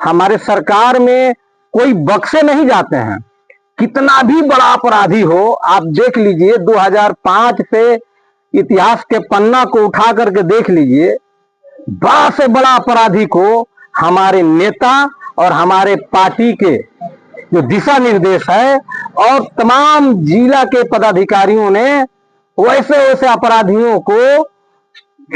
हमारे सरकार में कोई बख्शे नहीं जाते हैं। कितना भी बड़ा अपराधी हो, आप देख लीजिए 2005 से इतिहास के पन्ना को उठा करके देख लीजिए, बड़ा से बड़ा अपराधी को हमारे नेता और हमारे पार्टी के जो दिशा निर्देश है और तमाम जिला के पदाधिकारियों ने वैसे वैसे अपराधियों को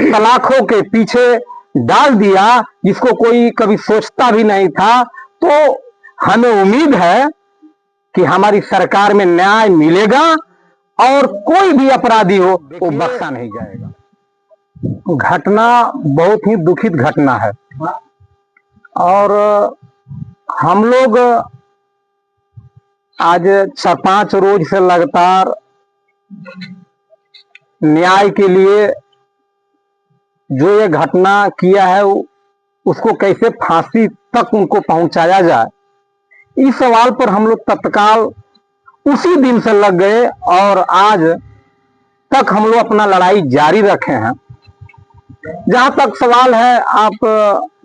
सलाखों के पीछे डाल दिया जिसको कोई कभी सोचता भी नहीं था। तो हमें उम्मीद है कि हमारी सरकार में न्याय मिलेगा और कोई भी अपराधी हो वो बख्शा नहीं जाएगा। घटना बहुत ही दुखित घटना है और हम लोग आज 4-5 रोज से लगातार न्याय के लिए जो ये घटना किया है उसको कैसे फांसी तक उनको पहुंचाया जाए, इस सवाल पर हम लोग तत्काल उसी दिन से लग गए और आज तक हम लोग अपना लड़ाई जारी रखे हैं। जहां तक सवाल है, आप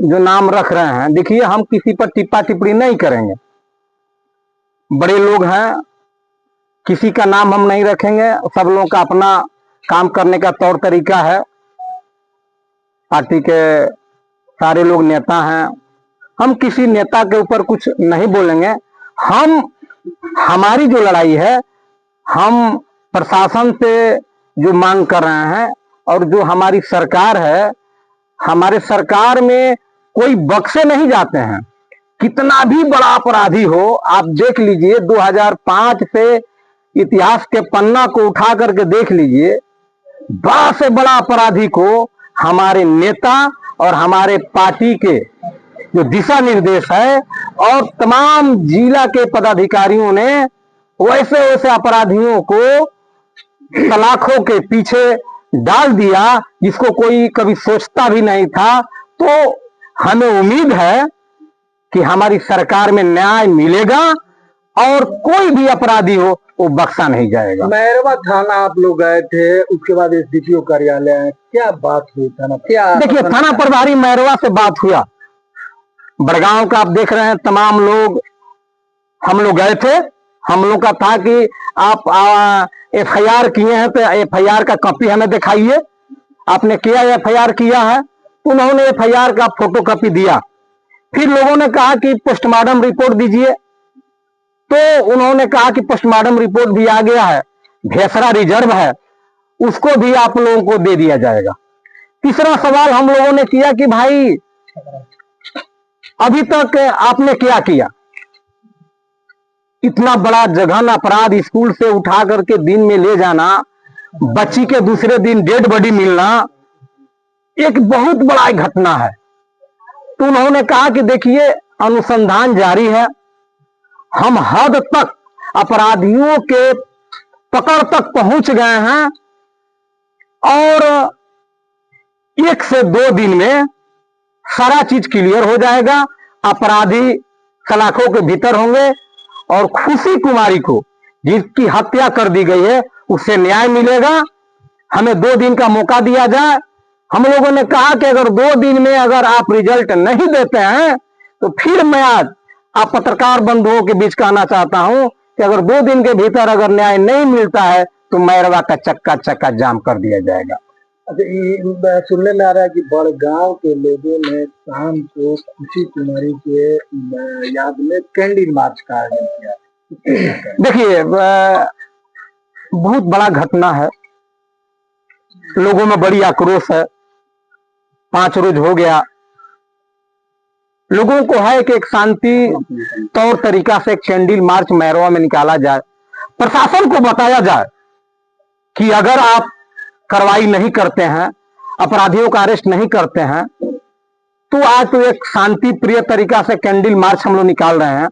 जो नाम रख रहे हैं, देखिए हम किसी पर टिप्पा टिप्पणी नहीं करेंगे, बड़े लोग हैं, किसी का नाम हम नहीं रखेंगे। सब लोगों का अपना काम करने का तौर तरीका है। पार्टी के सारे लोग नेता हैं, हम किसी नेता के ऊपर कुछ नहीं बोलेंगे। हमारी जो लड़ाई है, हम प्रशासन से जो मांग कर रहे हैं और जो हमारी सरकार है, हमारे सरकार में कोई बख्शे नहीं जाते हैं। कितना भी बड़ा अपराधी हो, आप देख लीजिए 2005 से इतिहास के पन्ना को उठा करके देख लीजिए, बड़ा से बड़ा अपराधी को हमारे नेता और हमारे पार्टी के जो दिशा निर्देश है और तमाम जिला के पदाधिकारियों ने वैसे वैसे अपराधियों को सलाखों के पीछे डाल दिया जिसको कोई कभी सोचता भी नहीं था। तो हमें उम्मीद है कि हमारी सरकार में न्याय मिलेगा और कोई भी अपराधी हो वो बख्शा नहीं जाएगा। मैरवा थाना आप लोग गए थे, उसके बाद एसडीपीओ कार्यालय, क्या बात हुई थाना? क्या देखिए, थाना प्रभारी मैरवा से बात हुआ, बड़गांव का आप देख रहे हैं तमाम लोग, हम लोग गए थे। हम लोग का था कि आप एफआईआर किए हैं तो एफआईआर का कॉपी हमें दिखाइए, आपने किया एफआईआर किया है। उन्होंने एफआईआर का फोटो कॉपी दिया। फिर लोगों ने कहा कि पोस्टमार्टम रिपोर्ट दीजिए, तो उन्होंने कहा कि पोस्टमार्टम रिपोर्ट भी आ गया है, भेसरा रिजर्व है, उसको भी आप लोगों को दे दिया जाएगा। तीसरा सवाल हम लोगों ने किया कि भाई अभी तक आपने क्या किया? इतना बड़ा जघन अपराध, स्कूल से उठा करके दिन में ले जाना, बच्ची के दूसरे दिन डेड बॉडी मिलना, एक बहुत बड़ा घटना है। तो उन्होंने कहा कि देखिए अनुसंधान जारी है, हम हद तक अपराधियों के पकड़ तक पहुंच गए हैं और 1 से 2 दिन में सारा चीज क्लियर हो जाएगा। अपराधी सलाखों के भीतर होंगे और खुशी कुमारी को जिसकी हत्या कर दी गई है उससे न्याय मिलेगा। हमें 2 दिन का मौका दिया जाए। हम लोगों ने कहा कि अगर 2 दिन में अगर आप रिजल्ट नहीं देते हैं तो फिर मैं आज आप पत्रकार बंधुओं के बीच कहना चाहता हूं कि अगर 2 दिन के भीतर अगर न्याय नहीं मिलता है तो मैरवा का चक्का जाम कर दिया जाएगा। अच्छा, सुनने में आ रहा है कि बड़गांव के लोगों ने शाम को खुशी कुमारी के याद में कैंडल मार्च का आयोजन किया। देखिए, बहुत बड़ा घटना है, लोगों में बड़ी आक्रोश है। 5 रोज हो गया, लोगों को है कि एक शांति तौर तरीका से एक कैंडल मार्च मैरवा में निकाला जाए। प्रशासन को बताया जाए कि अगर आप कार्रवाई नहीं करते हैं, अपराधियों का अरेस्ट नहीं करते हैं, तो आज तो एक शांति प्रिय तरीका से कैंडल मार्च हम लोग निकाल रहे हैं,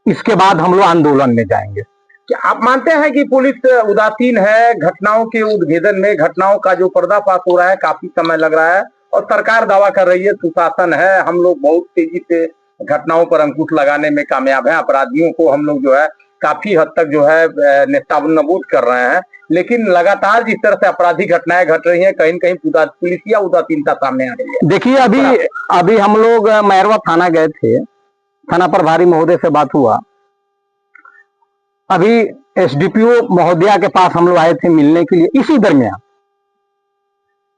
इसके बाद हम लोग आंदोलन में जाएंगे। क्या आप मानते हैं कि पुलिस उदासीन है घटनाओं के उद्भेदन में? घटनाओं का जो पर्दाफाश हो रहा है काफी समय लग रहा है और सरकार दावा कर रही है सुशासन है, हम लोग बहुत तेजी से घटनाओं पर अंकुश लगाने में कामयाब हैं, अपराधियों को हम लोग जो है काफी हद तक जो है नेस्तनाबूद कर रहे हैं। लेकिन लगातार जिस तरह से आपराधिक घटनाएं घट रही हैं, कहीं न कहीं पुलिसिया उदासीनता सामने आ रही है। देखिए, अभी हम लोग मैरवा थाना गए थे, थाना प्रभारी महोदय से बात हुआ। अभी एसडीपीओ महोदया के पास हम लोग आए थे मिलने के लिए इसी दरमियान,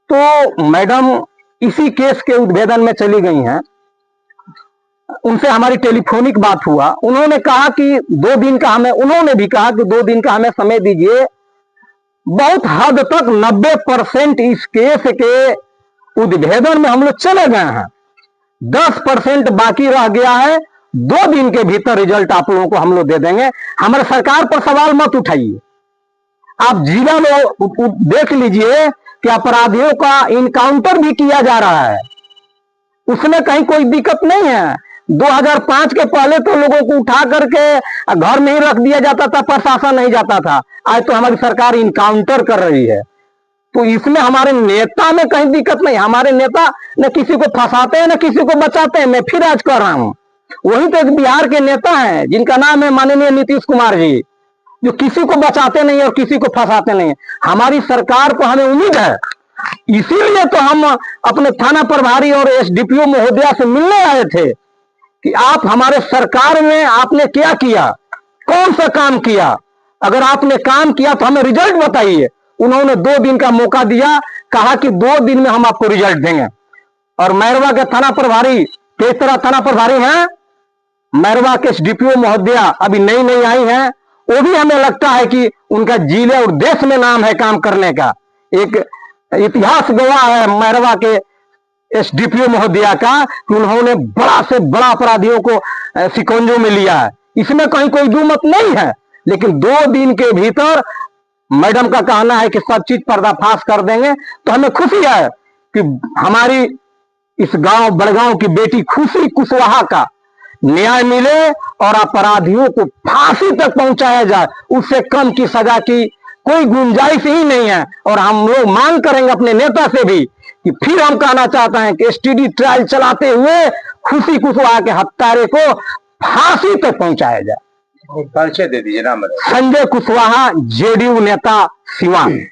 तो मैडम इसी केस के उद्भेदन में चली गई हैं। उनसे हमारी टेलीफोनिक बात हुआ। उन्होंने कहा कि 2 दिन का उन्होंने भी कहा कि 2 दिन का हमें समय दीजिए। बहुत हद तक 90% इस केस के उद्भेदन में हम लोग चले गए हैं, 10% बाकी रह गया है। 2 दिन के भीतर रिजल्ट आप लोगों को हम लोग दे देंगे। हमारे सरकार पर सवाल मत उठाइए। आप जिला में देख लीजिए कि अपराधियों का इनकाउंटर भी किया जा रहा है, उसमें कहीं कोई दिक्कत नहीं है। 2005 के पहले तो लोगों को उठा करके घर में ही रख दिया जाता था, प्रशासन नहीं जाता था। आज तो हमारी सरकार इनकाउंटर कर रही है, तो इसमें हमारे नेता में कहीं दिक्कत नहीं। हमारे नेता न किसी को फंसाते हैं न किसी को बचाते हैं। मैं फिर आज कर रहा हूं, वही तो एक बिहार के नेता हैं जिनका नाम है माननीय नीतीश कुमार जी, जो किसी को बचाते नहीं और किसी को फंसाते नहीं। हमारी सरकार को हमें उम्मीद है, इसीलिए तो हम अपने थाना प्रभारी और एसडीपीओ महोदया से मिलने आए थे कि आप हमारे सरकार में आपने क्या किया, कौन सा काम किया। अगर आपने काम किया तो हमें रिजल्ट बताइए। उन्होंने 2 दिन का मौका दिया, कहा कि 2 दिन में हम आपको रिजल्ट देंगे। और मैरवा के थाना प्रभारी किस तरह थाना प्रभारी हैं, मैरवा के एसडीपीओ महोदया अभी नई आई हैं, वो भी हमें लगता है कि उनका जिले और देश में नाम है काम करने का। एक इतिहास गवाह है मैरवा के एसडीपीओ महोदया का कि उन्होंने बड़ा से बड़ा अपराधियों को शिकंजों में लिया है। इसमें कहीं कोई दुमत नहीं है। लेकिन 2 दिन के भीतर मैडम का कहना है कि सब चीज पर्दाफाश कर देंगे, तो हमें खुशी है कि हमारी इस गांव बड़गांव की बेटी खुशी कुशवाहा का न्याय मिले और अपराधियों को फांसी तक पहुंचाया जाए। उससे कम की सजा की कोई गुंजाइश ही नहीं है। और हम लोग मांग करेंगे अपने नेता से भी कि फिर हम कहना चाहते हैं कि एसटीडी ट्रायल चलाते हुए खुशी कुशवाहा के हत्यारे को फांसी तक पहुंचाया जाए। परिचय दे दीजिए नाम। संजय कुशवाहा, जेडीयू नेता, सिवान।